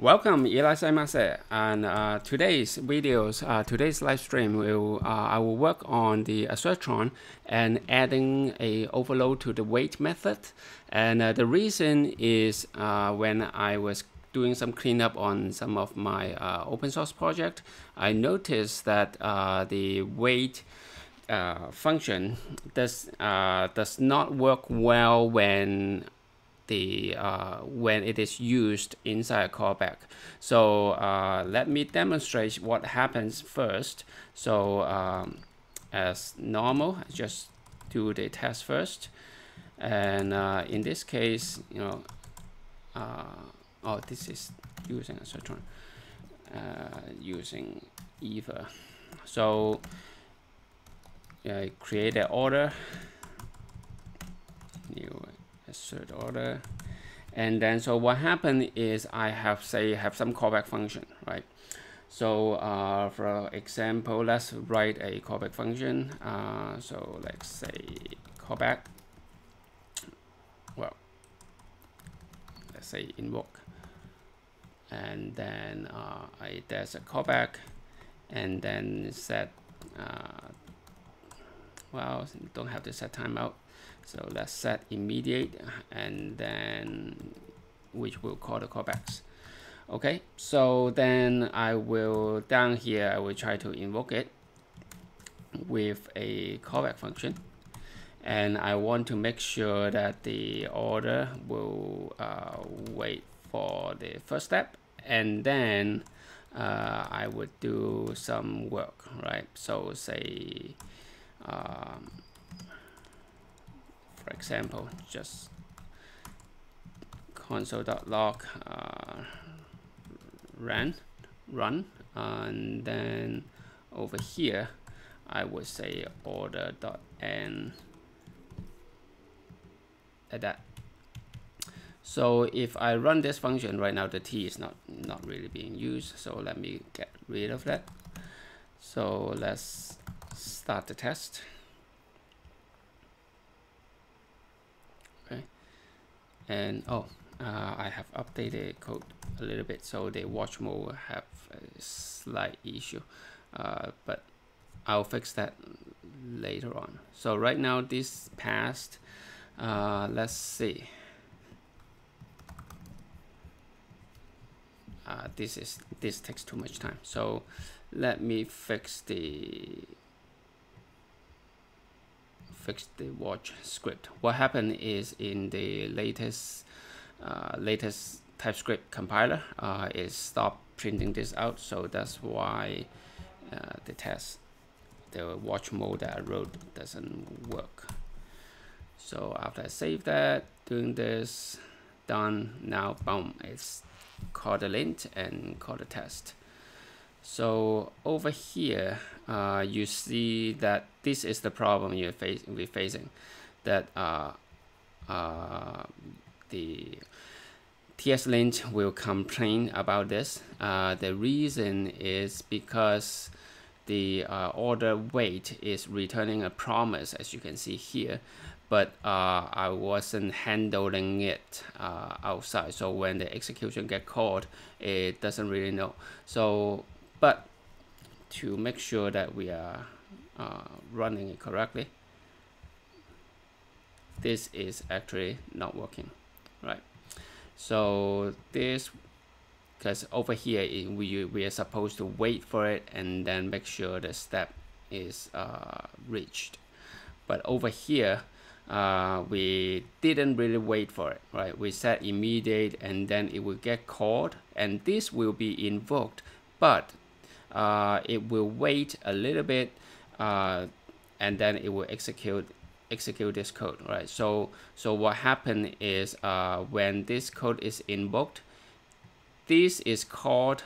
Welcome, Ilasaimase, and today's live stream I will work on the Assertron and adding a overload to the weight method. And the reason is when I was doing some cleanup on some of my open source project, I noticed that the weight function does not work well when it is used inside a callback. So let me demonstrate what happens first. So as normal, just do the test first. And in this case, oh, this is using Assertron, using Eva. So I create an order, new assert order, and then so what happened is I have some callback function, right? So for example, let's write a callback function. So let's say callback, well, let's say invoke, and then there's a callback, and then set well, don't have to set timeout. So let's set immediate, and then which will call the callbacks. Okay, so then I will down here I will try to invoke it with a callback function, and I want to make sure that the order will wait for the first step, and then I would do some work, right? So say for example, just console.log run, and then over here I would say order.end like that. So if I run this function right now, the T is not really being used, so let me get rid of that. So let's start the test. Okay, and I have updated code a little bit, so the watch mode have a slight issue, but I'll fix that later on. So right now this passed. Let's see. This takes too much time, so let me fix the watch script. What happened is in the latest TypeScript compiler, it stopped printing this out, so that's why the watch mode that I wrote doesn't work. So after I save that, doing this, done. Now, boom, it's called the lint and called the test. So over here, you see that this is the problem we're facing, that the TS-lint will complain about this. The reason is because the order wait is returning a promise, as you can see here, but I wasn't handling it outside. So when the execution get called, it doesn't really know. So, but to make sure that we are running it correctly, this is actually not working, right? So this, because over here we are supposed to wait for it and then make sure the step is reached, but over here we didn't really wait for it, right? We set immediate, and then it will get called, and this will be invoked, but it will wait a little bit, and then it will execute this code, right? So what happened is when this code is invoked, this is called,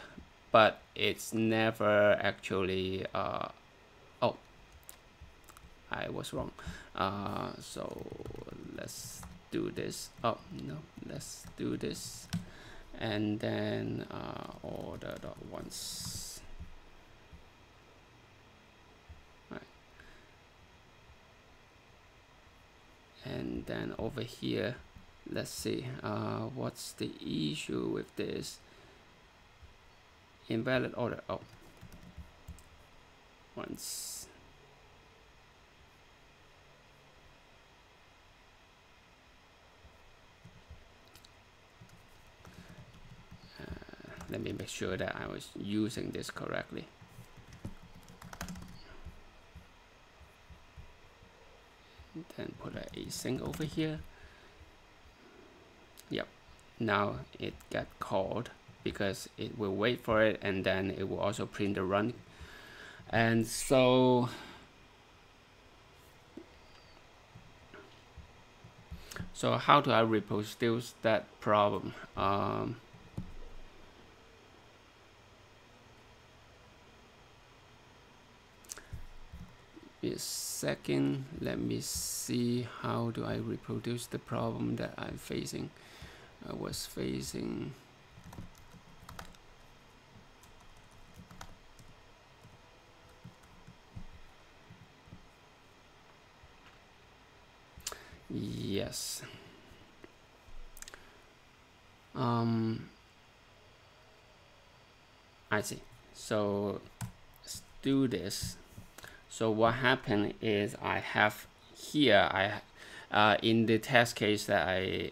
but it's never actually oh, I was wrong. So let's do this. Oh no, let's do this, and then order.once. Right. And then over here, let's see what's the issue with this. invalid order. Oh, once. Let me make sure that I was using this correctly. Then put an async over here. Yep. Now it got called because it will wait for it, and then it will also print the run. And so how do I reproduce that problem? A second, let me see how do I reproduce the problem that I'm facing. I was facing. Yes. I see. So let's do this. So what happened is I have here, in the test case that I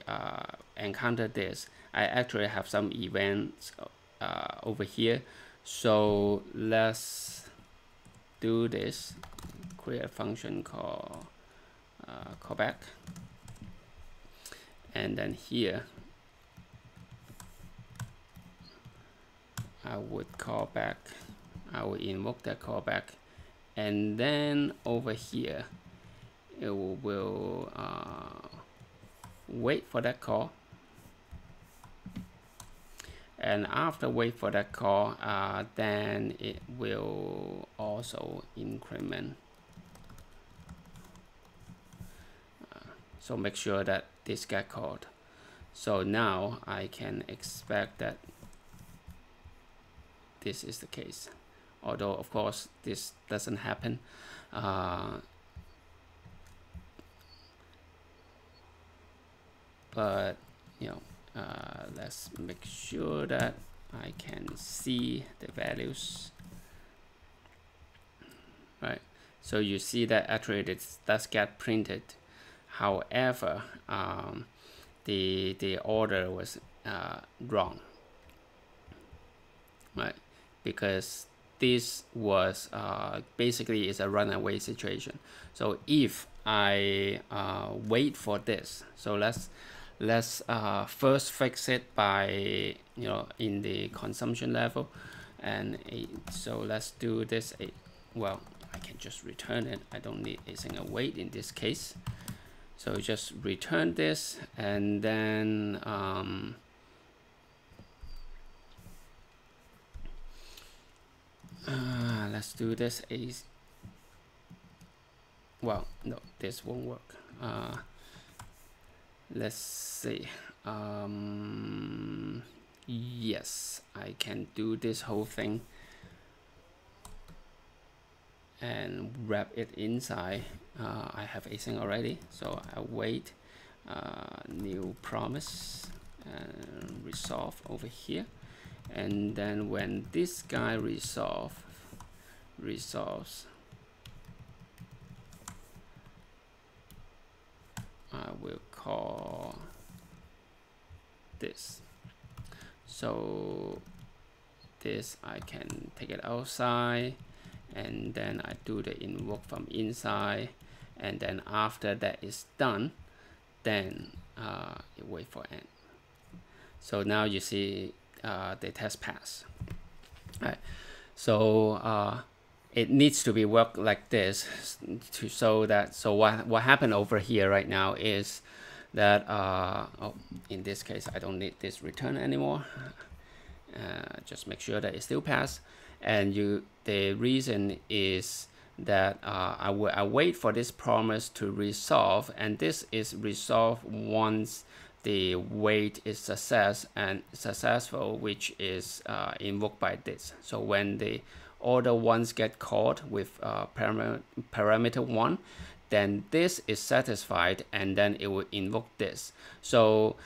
encountered this, I actually have some events over here. So let's do this. Create a function called callback, and then here I would call back. I will invoke that callback. And then over here, it will wait for that call. And after wait for that call, then it will also increment. So make sure that this got called. So now I can expect that this is the case. Although of course this doesn't happen. But you know, let's make sure that I can see the values. Right. So you see that actually it does get printed. However, the order was wrong. Right, because this was basically is a runaway situation. So if I wait for this, so let's first fix it by in the consumption level, and so let's do this. Well, I can just return it. I don't need a single wait in this case. So just return this, and then let's do this. Well, no, this won't work. Let's see. Yes, I can do this whole thing and wrap it inside. I have async already, so I wait. New promise and resolve over here, and then when this guy resolves, I will call this. So this I can take it outside, and then I do the invoke from inside, and then after that is done, then you wait for end. So now you see the test pass. All right. So it needs to be worked like this to show that. So what happened over here right now is that oh, in this case I don't need this return anymore. Just make sure that it still pass. And the reason is that I wait for this promise to resolve, and this is resolved once the wait is successful, which is invoked by this. So when the order once get called with parameter 1, then this is satisfied, and then it will invoke this. So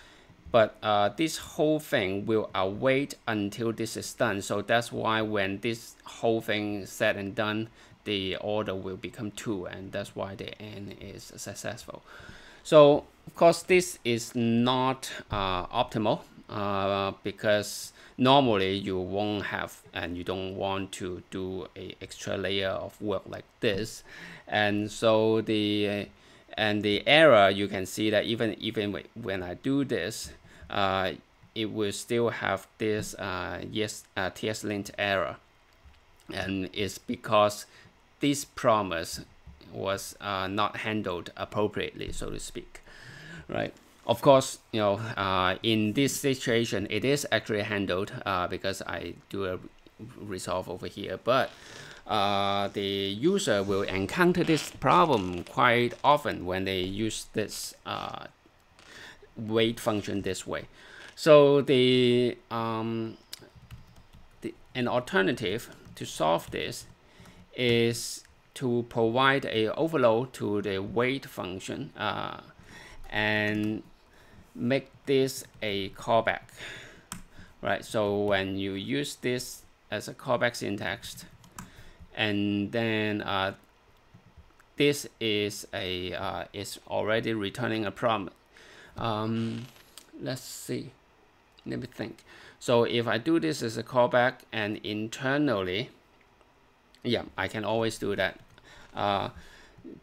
but this whole thing will await until this is done. So that's why when this whole thing is said and done, the order will become 2, and that's why the end is successful. So of course this is not optimal, because normally you won't have, and you don't want to do a extra layer of work like this. And so the error, you can see that even when I do this, it will still have this TS-lint error, and it's because this promise was not handled appropriately, so to speak, right? Of course, in this situation, it is actually handled because I do a resolve over here, but the user will encounter this problem quite often when they use this wait function this way. So an alternative to solve this is to provide a overload to the wait function and make this a callback, right? So when you use this as a callback syntax, and then this is already returning a promise. Let's see. Let me think. So if I do this as a callback, and internally, yeah, I can always do that.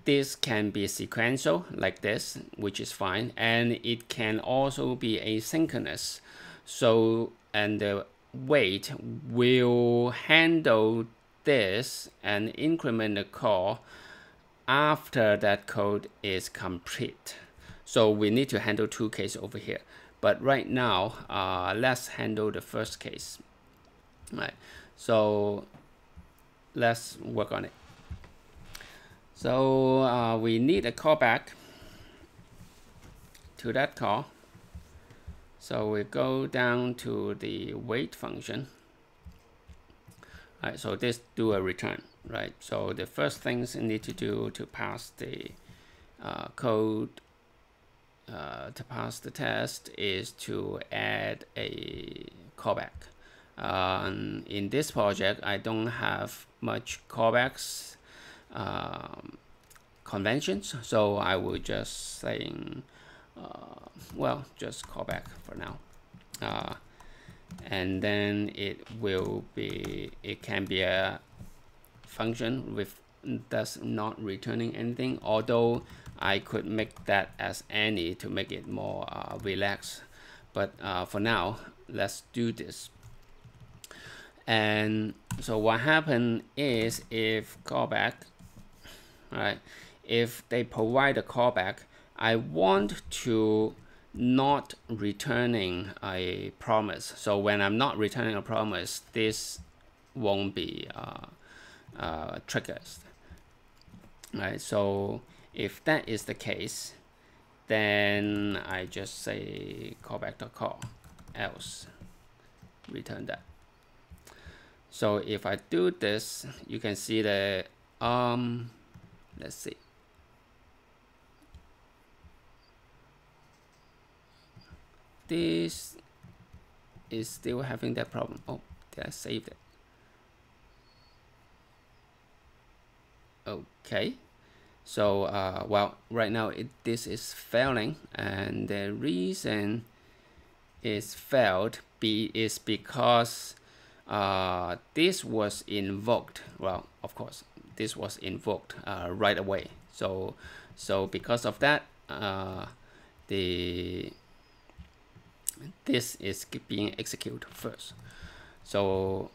This can be sequential like this, which is fine, and it can also be asynchronous. So, and the wait will handle this and increment the call after that code is complete. So we need to handle 2 cases over here. But right now, let's handle the first case. Right. So let's work on it. So we need a callback to that call. So we go down to the wait function. Right, so this do a return, right? So the first things you need to do to pass the code, to pass the test, is to add a callback. In this project, I don't have much callbacks conventions, so I will just say, well, just callback for now. And then it can be a function with that's not returning anything, although I could make that as any to make it more relaxed. But for now, let's do this. And so what happened is, if callback, right, if they provide a callback, I want to not returning a promise. So when I'm not returning a promise, this won't be triggered, right? So if that is the case, then I just say callback.call, else return that. So if I do this, you can see the let's see. This is still having that problem. Oh, did I save it? Okay. So, well, right now this is failing, and the reason it's failed is because this was invoked. Well, of course, this was invoked right away. So because of that, this is being executed first. So,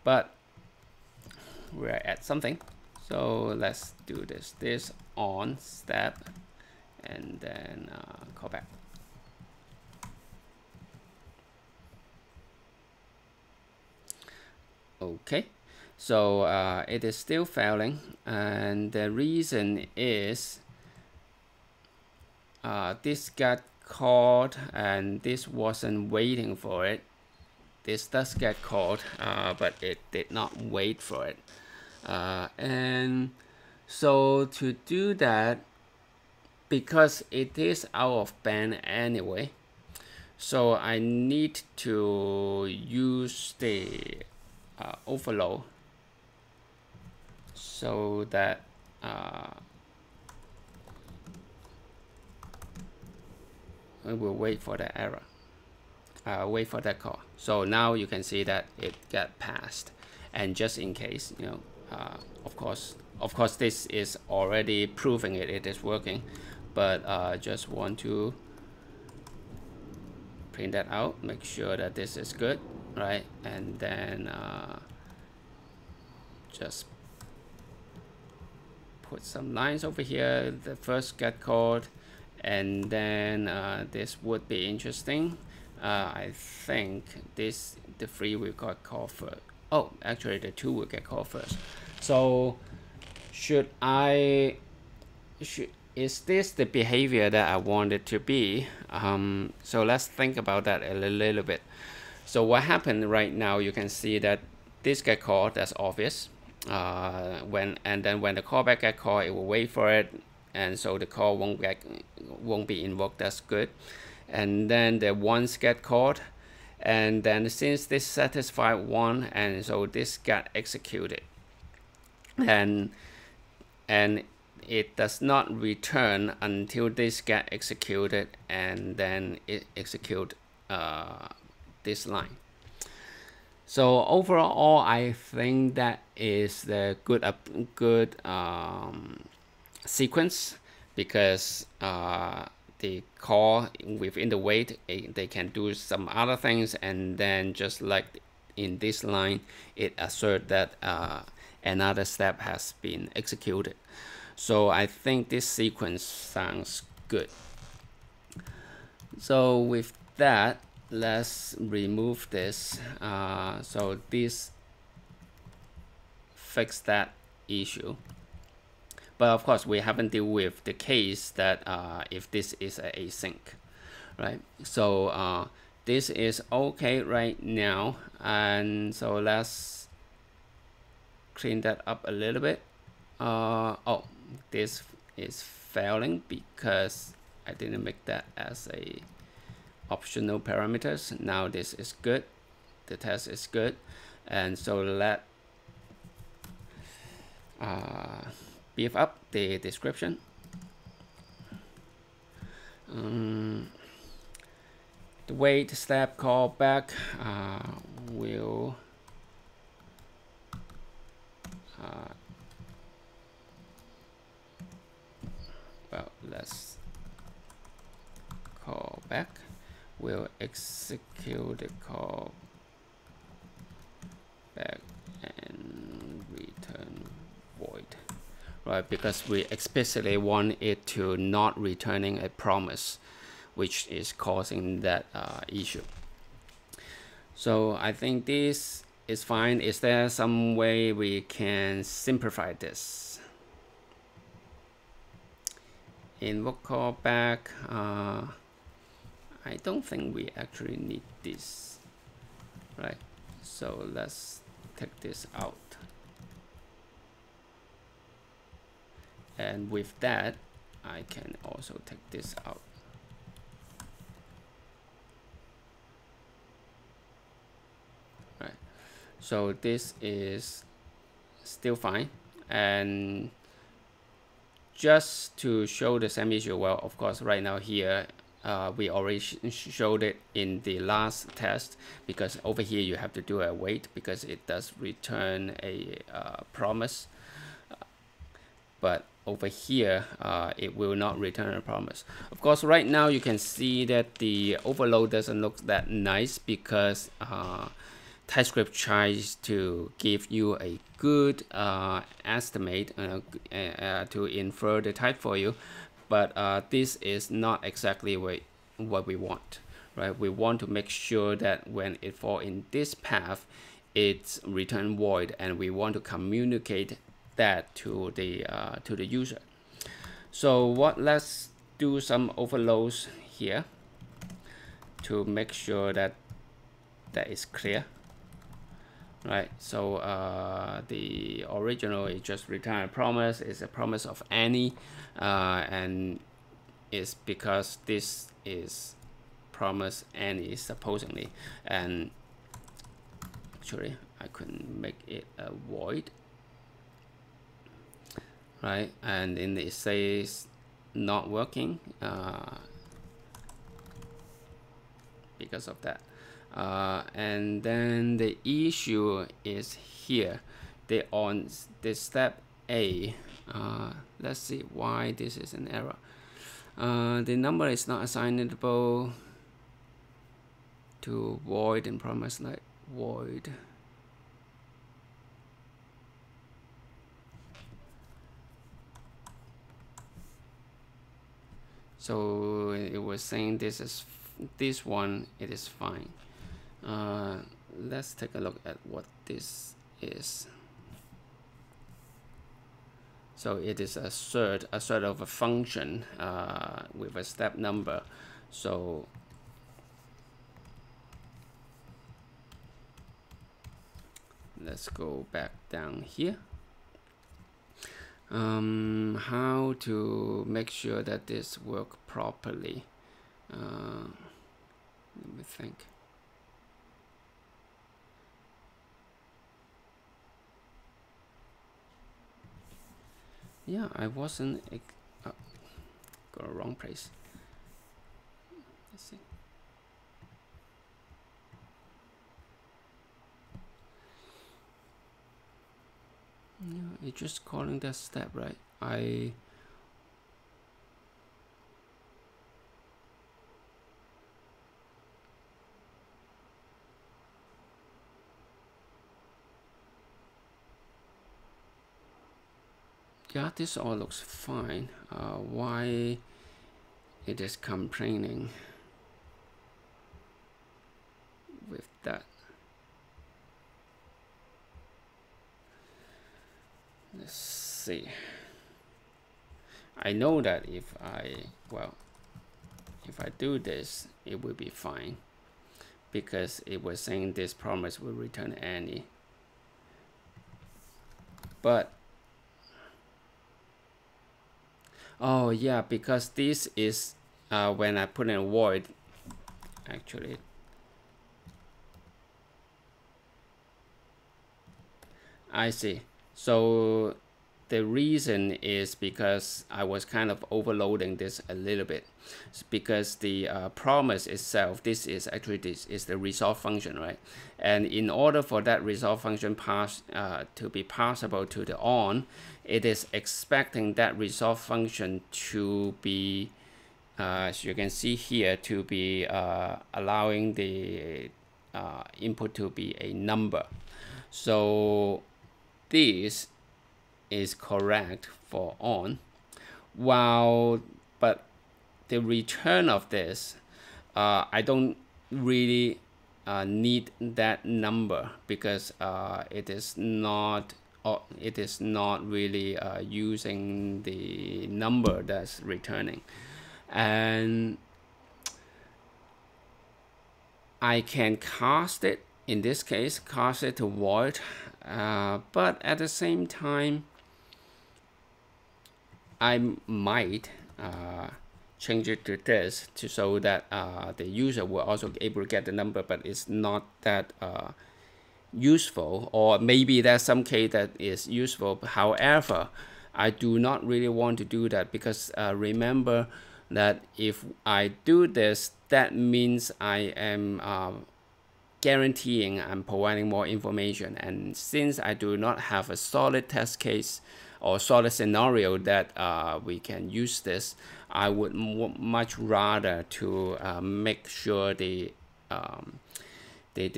but we're at something. So let's do this on step, and then call back. Okay, so it is still failing, and the reason is this got called, and this wasn't waiting for it. This does get called, but it did not wait for it. And so to do that, because it is out of band anyway, So I need to use the overload so that we will wait for the error, wait for that call. So now you can see that it got passed, and just in case, you know, of course this is already proving it is working, but just want to print that out, make sure that this is good, right? And then just put some lines over here, the first get called, and then this would be interesting. I think the 3 will get called first. Oh, actually the 2 will get called first. So is this the behavior that I want it to be? So let's think about that a little bit. So what happened right now, you can see that this get called, that's obvious. And then when the callback get called, it will wait for it, and so the call won't be invoked. That's good. And then the once get called, and then since this satisfied one, and so this got executed, and it does not return until this get executed, and then it execute this line. So overall, I think that is the good sequence, because the call within the wait, they can do some other things, and then just like in this line, it asserts that another step has been executed. So I think this sequence sounds good. So with that, let's remove this. So this fix that issue. But of course, we haven't dealt with the case that if this is a async, right? So this is okay right now, and so let's clean that up a little bit. Oh, this is failing because I didn't make that as a optional parameters. Now this is good, the test is good, and so let beef up the description. The wait step callback will well, let's call back, will execute the call back and return void, right? Because we explicitly want it to not returning a promise, which is causing that issue. So I think this is fine. Is there some way we can simplify this? Invoke callback. I don't think we actually need this, right? So let's take this out. And with that, I can also take this out. Right. So this is still fine. And just to show the same issue, well, of course, right now here, we already showed it in the last test, because over here you have to do a wait because it does return a promise. But over here, it will not return a promise. Of course, right now you can see that the overload doesn't look that nice because TypeScript tries to give you a good estimate to infer the type for you, but this is not exactly what we want, right? We want to make sure that when it falls in this path, it's return void, and we want to communicate that to the user. So let's do some overloads here to make sure that that is clear. Right, so the original is just return a promise, is a promise of any, and it's because this is promise any supposedly, and actually I couldn't make it a void, right? And then it says not working because of that. And then the issue is here. They on the step A. Let's see why this is an error. The number is not assignable to void and promise like void. So it was saying this one, it is fine. Let's take a look at what this is. So it is a sort of a function with a step number. So let's go back down here. How to make sure that this works properly? Let me think. Yeah, I wasn't got a wrong place. Let's see. Yeah, it's just calling that step, right? Yeah, this all looks fine. Why it is complaining with that? Let's see. I know that if I do this, it will be fine, because it was saying this promise will return any. But oh yeah, because this is when I put in a void, actually. I see. So the reason is because I was kind of overloading this a little bit. It's because the promise itself, this is the resolve function, right? And in order for that resolve function to be passable to the on, it is expecting that resolve function to be, as you can see here, to be allowing the input to be a number. So this is correct for on, but the return of this, I don't really need that number, because it is not really using the number that's returning, and I can cast it, in this case, cast it to void, but at the same time, I might change it to this so that the user will also be able to get the number, but it's not that useful, or maybe there's some case that is useful. However, I do not really want to do that, because remember that if I do this, that means I am guaranteeing I'm providing more information, and since I do not have a solid test case or solid scenario that we can use this, I would much rather to make sure the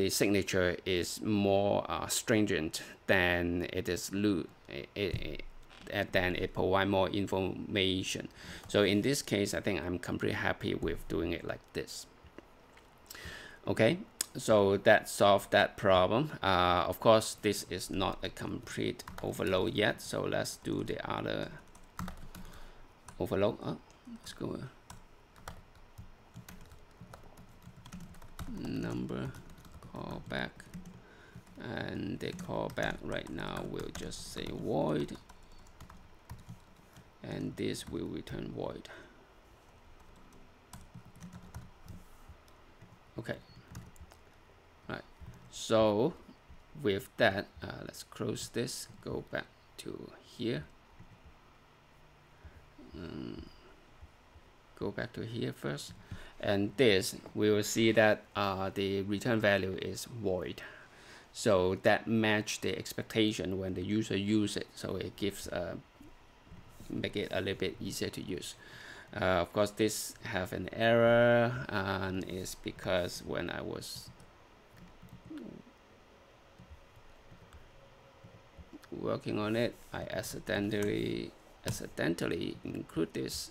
signature is more stringent than it is loose, than it provide more information. So in this case, I think I'm completely happy with doing it like this. Okay. So that solved that problem. Of course, this is not a complete overload yet. So let's do the other overload. Oh, let's go number callback, and the callback right now will just say void, and this will return void. Okay. All right. So with that, let's close this. Go back to here. Go back to here first, and this we will see that the return value is void. So that match the expectation when the user use it. So it gives make it a little bit easier to use. Of course, this have an error, and it's because when I was working on it, I accidentally include this,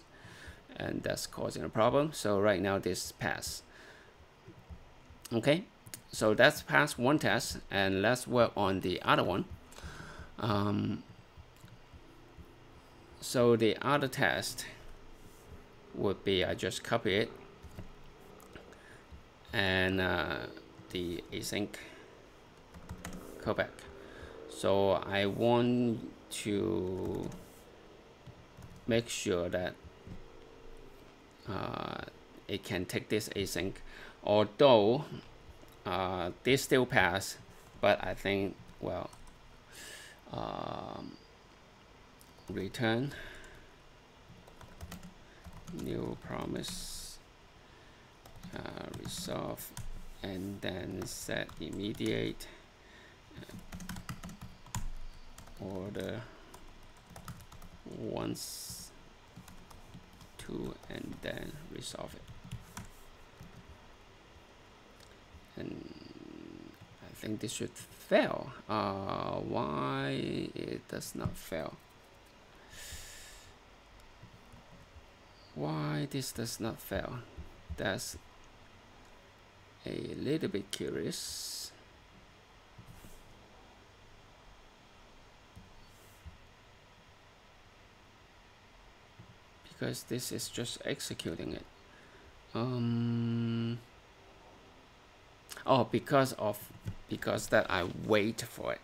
and that's causing a problem. So right now this pass. Okay, so that's passed one test, and let's work on the other one. So the other test would be, I just copy it, and the async callback. So I want to make sure that it can take this async, although this still pass, but I think, well, return new promise, resolve, and then set immediate order once to, and then resolve it. And I think this should fail. Why it does not fail? Why this does not fail? That's a little bit curious. Because this is just executing it. Oh, because that I wait for it.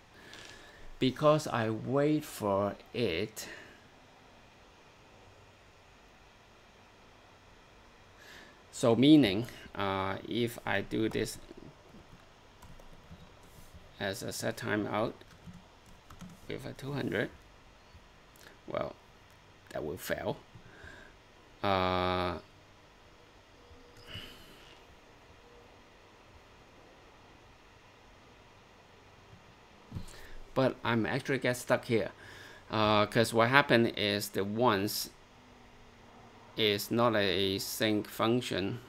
Because I wait for it. So meaning, if I do this as a set timeout with a 200, well, that will fail. But I'm actually get stuck here, because what happened is the once is not a sync function.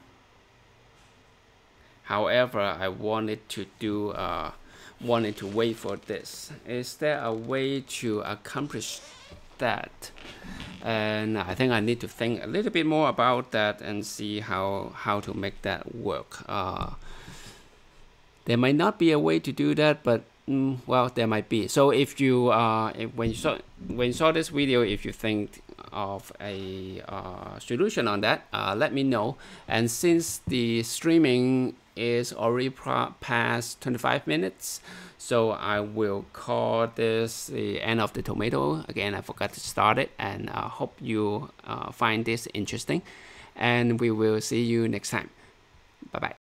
However, I wanted to do wanted to wait for this. Is there a way to accomplish that? And I think I need to think a little bit more about that and see how to make that work. There might not be a way to do that, but well, there might be. So if you when you saw this video, if you think of a solution on that, let me know. And since the streaming is already past 25 minutes, so I will call this the end of the tomato. Again, I forgot to start it, and I hope you find this interesting, and we will see you next time. Bye bye.